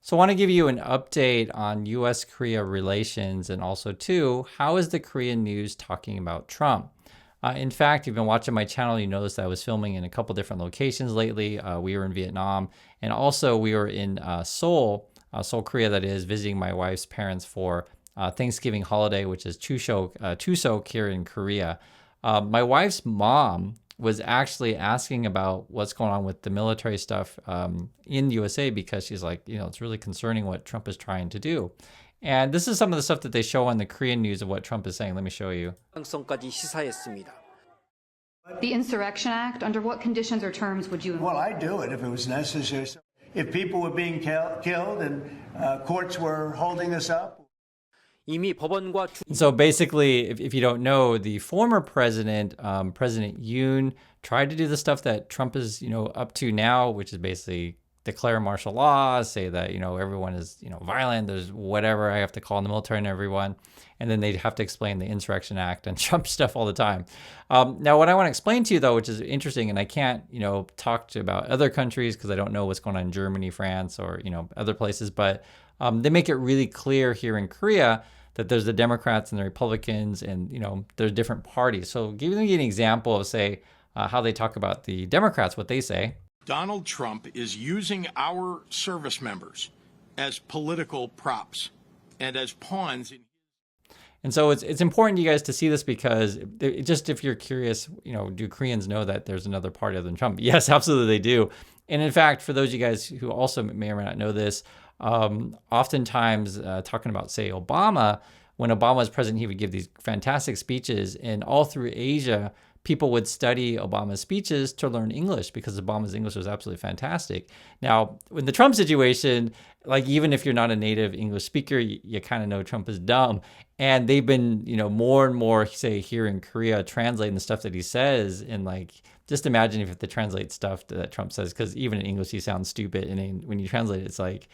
So I want to give you an update on US-Korea relations, and also too, how is the Korean news talking about Trump? In fact, if you've been watching my channel, you noticed that I was filming in a couple different locations lately. We were in Vietnam, and also we were in Seoul, Seoul, Korea, that is, visiting my wife's parents for Thanksgiving holiday, which is Chuseok here in Korea. My wife's mom was actually asking about what's going on with the military stuff in USA, because she's like, it's really concerning what Trump is trying to do. And this is some of the stuff that they show on the Korean news of what Trump is saying. Let me show you. The Insurrection Act, under what conditions or terms would you? Well, I'd do it if it was necessary. If people were being killed and courts were holding us up. So basically, if you don't know, the former president, President Yoon, tried to do the stuff that Trump is, up to now, which is basically declare martial law, say that, everyone is, violent, there's whatever I have to call in the military and everyone. And then they'd have to explain the Insurrection Act and Trump stuff all the time. Now, what I want to explain to you, though, which is interesting, and I can't, talk about other countries because I don't know what's going on in Germany, France, or, other places, but they make it really clear here in Korea that there's the Democrats and the Republicans, and, there's different parties. So give me an example of, say, how they talk about the Democrats, what they say. Donald Trump is using our service members as political props and as pawns. And so it's important, you guys, to see this, because just if you're curious, do Koreans know that there's another party other than Trump? Yes, absolutely they do. And in fact, for those of you guys who also may or may not know this, oftentimes talking about, say, Obama, when Obama was president, he would give these fantastic speeches, and all through Asia, people would study Obama's speeches to learn English, because Obama's English was absolutely fantastic. Now, in the Trump situation, like, even if you're not a native English speaker, you kind of know Trump is dumb. And they've been, more and more, say, here in Korea, translating the stuff that he says. And like, just imagine if they translate stuff that Trump says, because even in English, he sounds stupid. And then when you translate it, it's like,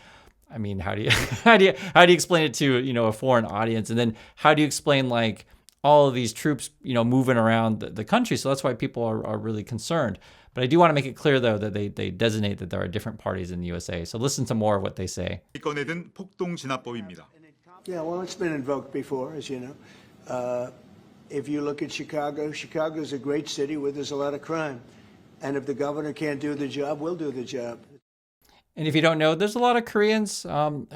I mean, how do you how do you explain it to, a foreign audience? And then how do you explain, like, all of these troops, moving around the country? So that's why people are really concerned. But I do want to make it clear, though, that they designate that there are different parties in the USA. So listen to more of what they say. Yeah, well, it's been invoked before, as you know. If you look at Chicago, Chicago's a great city where there's a lot of crime. And if the governor can't do the job, we'll do the job. And if you don't know, there's a lot of Koreans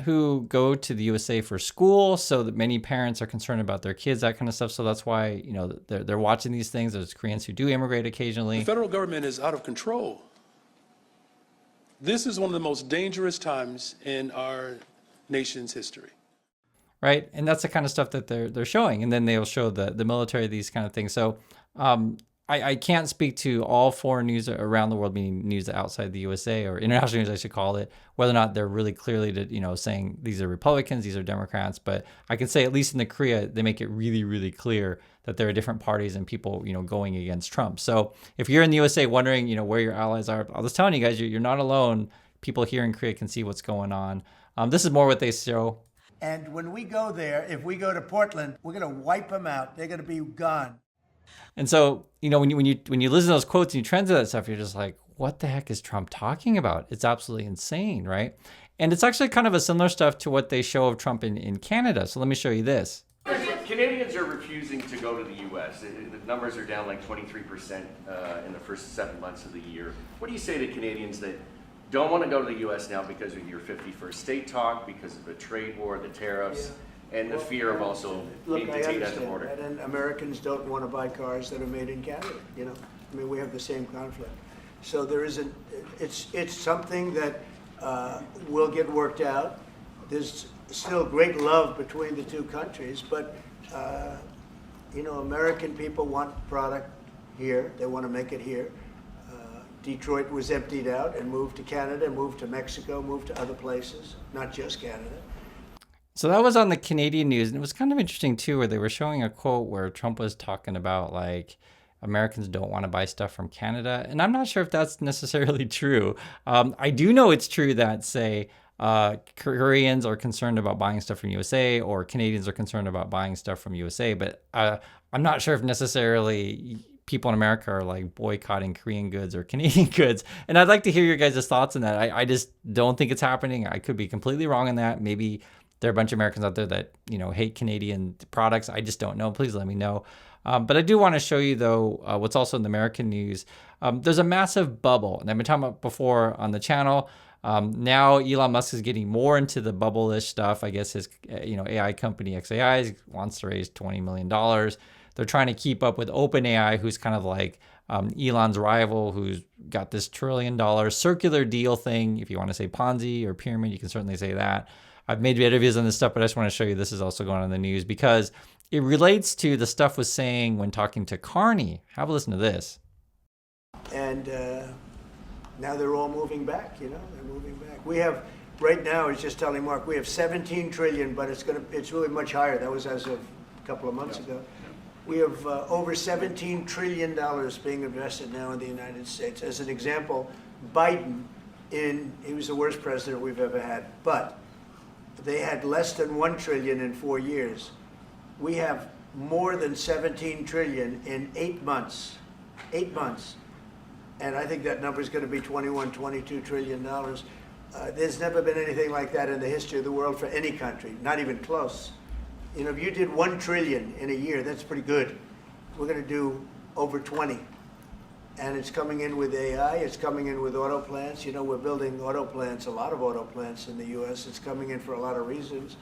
who go to the USA for school, so that many parents are concerned about their kids, that kind of stuff. So that's why, they're watching these things. There's Koreans who do immigrate occasionally. The federal government is out of control. This is one of the most dangerous times in our nation's history. Right, and that's the kind of stuff that they're showing, and then they'll show the military, these kind of things. So I can't speak to all foreign news around the world, meaning news outside the USA, or international news, I should call it, whether or not they're really clearly saying these are Republicans, these are Democrats. But I can say, at least in the Korea, they make it really, really clear that there are different parties and people, going against Trump. So if you're in the USA wondering, where your allies are, I was telling you guys, you're not alone. People here in Korea can see what's going on. This is more what they show. And when we go there, if we go to Portland, we're going to wipe them out. They're going to be gone. And so, when you listen to those quotes and you translate that stuff, you're just like, what the heck is Trump talking about? It's absolutely insane, right? And it's actually kind of a similar stuff to what they show of Trump in Canada. So let me show you this. Canadians are refusing to go to the U.S. The numbers are down like 23% in the first 7 months of the year. What do you say to Canadians that don't want to go to the U.S. now because of your 51st state talk, because of the trade war, the tariffs, and the fear of also being detained at the border? And Americans don't want to buy cars that are made in Canada. I mean, we have the same conflict. So there isn't. It's something that will get worked out. There's still great love between the two countries, but American people want product here. They want to make it here. Detroit was emptied out and moved to Canada, moved to Mexico, moved to other places, not just Canada. So that was on the Canadian news, and it was kind of interesting too, where they were showing a quote where Trump was talking about, like, Americans don't want to buy stuff from Canada. And I'm not sure if that's necessarily true. I do know it's true that, say, Koreans are concerned about buying stuff from USA, or Canadians are concerned about buying stuff from USA, but I'm not sure if necessarily people in America are like boycotting Korean goods or Canadian goods. And I'd like to hear your guys' thoughts on that. I just don't think it's happening. I could be completely wrong on that. Maybe there are a bunch of Americans out there that, hate Canadian products. I just don't know. Please let me know. But I do want to show you, though, what's also in the American news. There's a massive bubble, and I've been talking about before on the channel. Now Elon Musk is getting more into the bubble-ish stuff. I guess his, AI company XAI wants to raise $20 million. They're trying to keep up with OpenAI, who's kind of like Elon's rival, who's got this $1 trillion circular deal thing. If you want to say Ponzi or pyramid, you can certainly say that. I've made videos on this stuff, but I just want to show you this is also going on in the news because it relates to the stuff was saying when talking to Carney. Have a listen to this. And now they're all moving back, they're moving back. We have, right now, I was just telling Mark, we have 17 trillion, but it's really much higher. That was as of a couple of months ago. We have over $17 trillion being invested now in the United States. As an example, Biden, he was the worst president we've ever had, but they had less than 1 trillion in 4 years. We have more than 17 trillion in 8 months. 8 months. And I think that number is going to be $21, $22 trillion. There's never been anything like that in the history of the world for any country, not even close. If you did 1 trillion in a year, that's pretty good. We're going to do over 20. And it's coming in with AI, it's coming in with auto plants. We're building auto plants, a lot of auto plants in the US. It's coming in for a lot of reasons.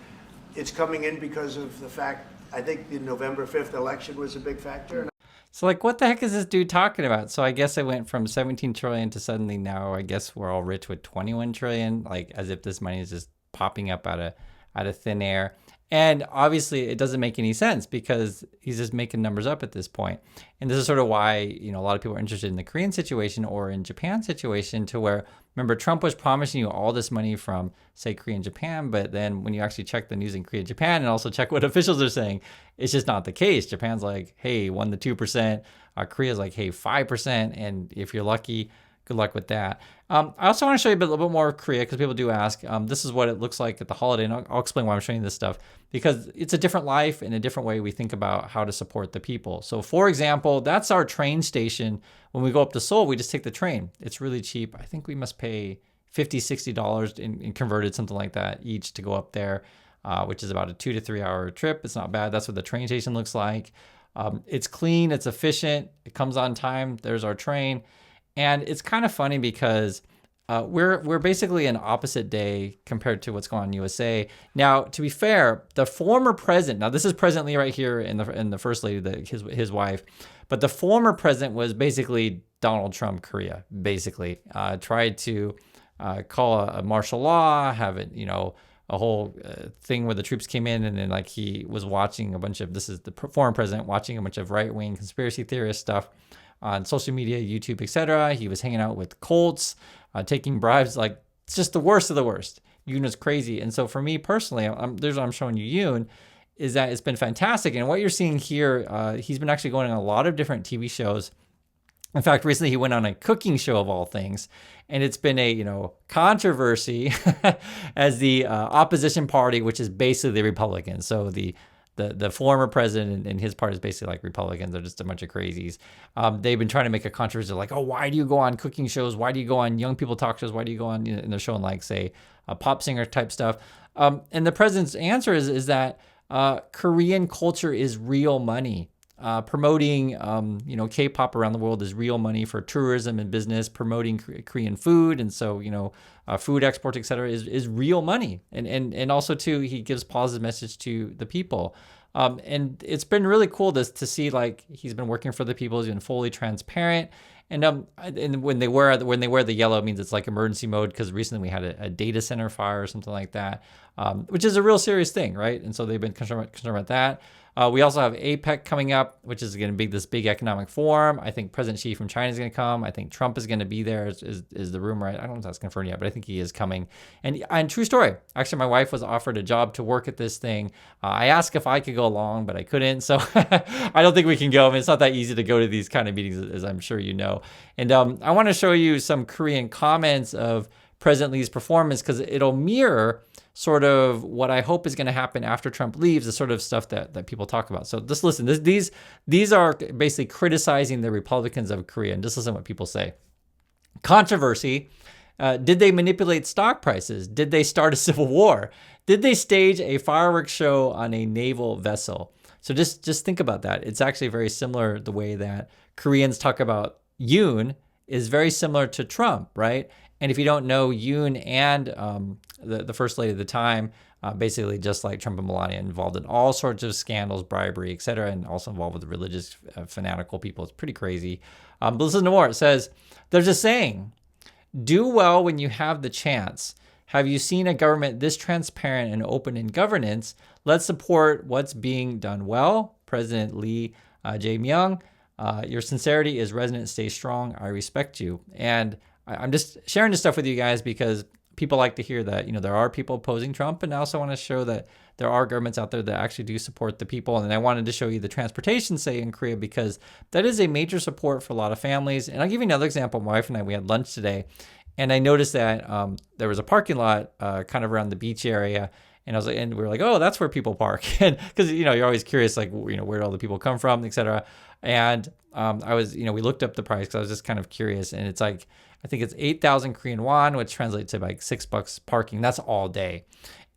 It's coming in because of the fact, I think the November 5th election was a big factor. So what the heck is this dude talking about? So I guess I went from 17 trillion to suddenly now I guess we're all rich with 21 trillion, like as if this money is just popping up out of thin air. And obviously it doesn't make any sense because he's just making numbers up at this point. And this is sort of why, a lot of people are interested in the Korean situation or in Japan situation to where, remember, Trump was promising you all this money from, say, Korea and Japan, but then when you actually check the news in Korea and Japan and also check what officials are saying, it's just not the case. Japan's like, hey, 1% to 2%. Korea's like, hey, 5%. And if you're lucky, good luck with that. I also want to show you a little bit more of Korea because people do ask. This is what it looks like at the holiday, and I'll explain why I'm showing you this stuff because it's a different life and a different way we think about how to support the people. So, for example, that's our train station. When we go up to Seoul, we just take the train. It's really cheap. I think we must pay $50, $60 in converted, something like that, each to go up there, which is about a 2 to 3 hour trip. It's not bad. That's what the train station looks like. It's clean. It's efficient. It comes on time. There's our train. And it's kind of funny because we're basically an opposite day compared to what's going on in USA. Now, to be fair, the former president, now this is President Lee right here in the First Lady, his wife, but the former president was basically Donald Trump Korea, basically. Tried to call a martial law, have it, a whole thing where the troops came in and then he was watching this is the former president watching a bunch of right-wing conspiracy theorist stuff on social media, YouTube, etc. He was hanging out with cults, taking bribes. It's just the worst of the worst. Yoon is crazy. And so for me personally, there's what I'm showing you Yoon, is that it's been fantastic. And what you're seeing here, he's been actually going on a lot of different TV shows. In fact, recently he went on a cooking show of all things, and it's been a controversy as the opposition party, which is basically the Republicans. So the former president and his party is basically like Republicans. They're just a bunch of crazies. They've been trying to make a controversy like, oh, why do you go on cooking shows? Why do you go on young people talk shows? Why do you go on, and they're showing say a pop singer type stuff. And the president's answer is that Korean culture is real money. Promoting, K-pop around the world is real money for tourism and business. Promoting Korean food, and so food export, etc., is real money. And also too, he gives positive message to the people. And it's been really cool to see he's been working for the people. He's been fully transparent. And when they wear the yellow, it means it's emergency mode because recently we had a data center fire or something like that, which is a real serious thing, right? And so they've been concerned about that. We also have APEC coming up, which is going to be this big economic forum. I think President Xi from China is going to come. I think Trump is going to be there, is the rumor. I don't know if that's confirmed yet, but I think he is coming. And true story, actually, my wife was offered a job to work at this thing. I asked if I could go along, but I couldn't. So I don't think we can go. I mean, it's not that easy to go to these kind of meetings, as I'm sure you know. And I want to show you some Korean comments of President Lee's performance because it'll mirror sort of what I hope is going to happen after Trump leaves, the sort of stuff that people talk about. So just listen, these are basically criticizing the Republicans of Korea, and just listen to what people say. Controversy. Did they manipulate stock prices? Did they start a civil war? Did they stage a fireworks show on a naval vessel? So just think about that. It's actually very similar. The way that Koreans talk about Yoon is very similar to Trump, right? And if you don't know, Yoon and the first lady at the time, basically just like Trump and Melania, involved in all sorts of scandals, bribery, et cetera, and also involved with religious fanatical people. It's pretty crazy. But listen to more. It says, there's a saying, do well when you have the chance. Have you seen a government this transparent and open in governance? Let's support what's being done well. President Lee Jae-myung, your sincerity is resonant. Stay strong. I respect you. And I'm just sharing this stuff with you guys because people like to hear that, there are people opposing Trump, and I also want to show that there are governments out there that actually do support the people. And I wanted to show you the transportation, say, in Korea, because that is a major support for a lot of families. And I'll give you another example. My wife and I, we had lunch today, and I noticed that there was a parking lot kind of around the beach area. And we were like, oh, that's where people park. And because, you're always curious, like, where all the people come from, et cetera. And we looked up the price because I was just kind of curious. And it's like, I think it's 8,000 Korean won, which translates to like $6 parking. That's all day.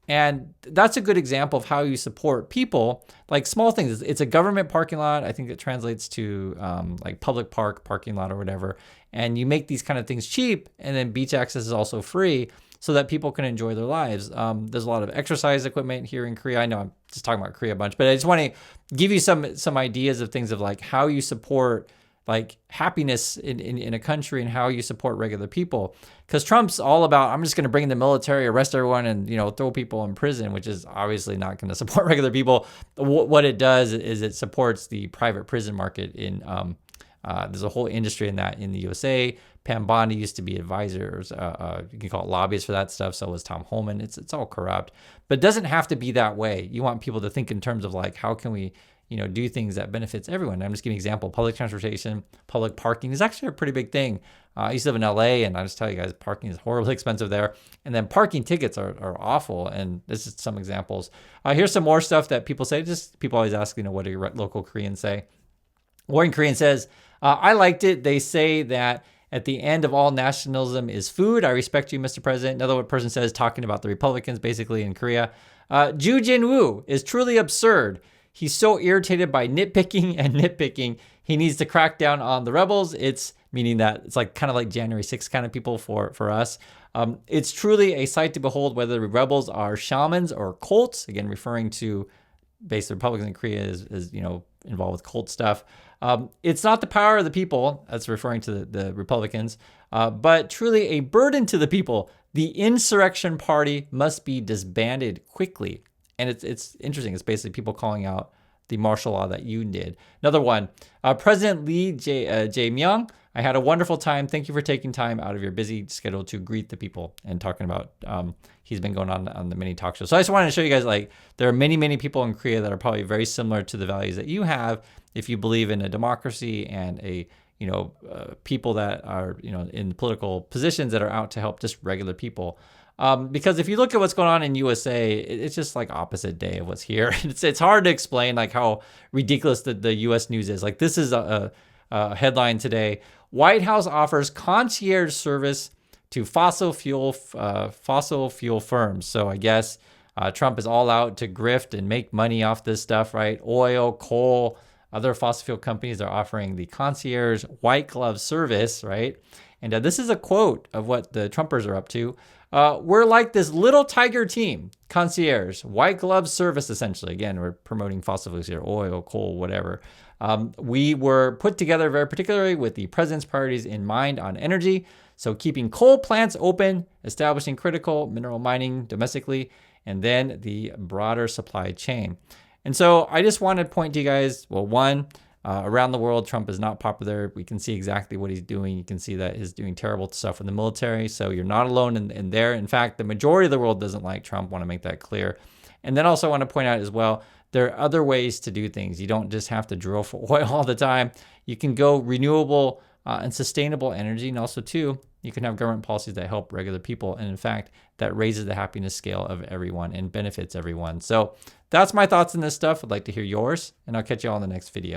And that's a good example of how you support people, like small things. It's a government parking lot. I think it translates to like public parking lot or whatever. And you make these kind of things cheap, and then beach access is also free so that people can enjoy their lives. There's a lot of exercise equipment here in Korea. I know I'm just talking about Korea a bunch, but I just want to give you some ideas of things of like how you support like happiness in a country and how you support regular people. Because Trump's all about, I'm just going to bring in the military, arrest everyone, and throw people in prison, which is obviously not going to support regular people. What it does is it supports the private prison market in there's a whole industry in that in the USA. Pam Bondi used to be advisors. You can call it lobbyists for that stuff. So was Tom Homan. It's all corrupt, but it doesn't have to be that way. You want people to think in terms of like, how can we, do things that benefits everyone. I'm just giving an example. Public transportation, public parking is actually a pretty big thing. I used to live in LA, and I just tell you guys, parking is horribly expensive there. And then parking tickets are awful. And this is some examples. Here's some more stuff that people say. Just people always ask, what do your local Koreans say? Warren Korean says, I liked it. They say that at the end of all nationalism is food. I respect you, Mr. President. Another person says, talking about the Republicans basically in Korea. Ju Jin-woo is truly absurd. He's so irritated by nitpicking. He needs to crack down on the rebels. It's meaning that it's like kind of like January 6th kind of people for us. It's truly a sight to behold whether the rebels are shamans or cults. Again, referring to basically Republicans in Korea is involved with cult stuff. It's not the power of the people. That's referring to the Republicans, but truly a burden to the people. The insurrection party must be disbanded quickly. And it's interesting. It's basically people calling out the martial law that Yoon did. Another one, President Lee Jae-myung, I had a wonderful time. Thank you for taking time out of your busy schedule to greet the people and talking about, he's been going on the many talk shows. So I just wanted to show you guys, like, there are many, many people in Korea that are probably very similar to the values that you have if you believe in a democracy and people that are, in political positions that are out to help just regular people. Because if you look at what's going on in USA, it's just like opposite day of what's here. It's hard to explain like how ridiculous the US news is. Like this is a headline today. White House offers concierge service to fossil fuel firms. So I guess Trump is all out to grift and make money off this stuff, right? Oil, coal, other fossil fuel companies are offering the concierge white glove service, right? And this is a quote of what the Trumpers are up to. We're like this little tiger team, concierge, white glove service, essentially. Again, we're promoting fossil fuels here, oil, coal, whatever. We were put together very particularly with the president's priorities in mind on energy. So keeping coal plants open, establishing critical mineral mining domestically, and then the broader supply chain. And so I just want to point to you guys, well, one, around the world, Trump is not popular. We can see exactly what he's doing. You can see that he's doing terrible stuff in the military. So you're not alone in there. In fact, the majority of the world doesn't like Trump. Want to make that clear. And then also want to point out as well, there are other ways to do things. You don't just have to drill for oil all the time. You can go renewable and sustainable energy. And also too, you can have government policies that help regular people. And in fact, that raises the happiness scale of everyone and benefits everyone. So that's my thoughts on this stuff. I'd like to hear yours, and I'll catch you all in the next video.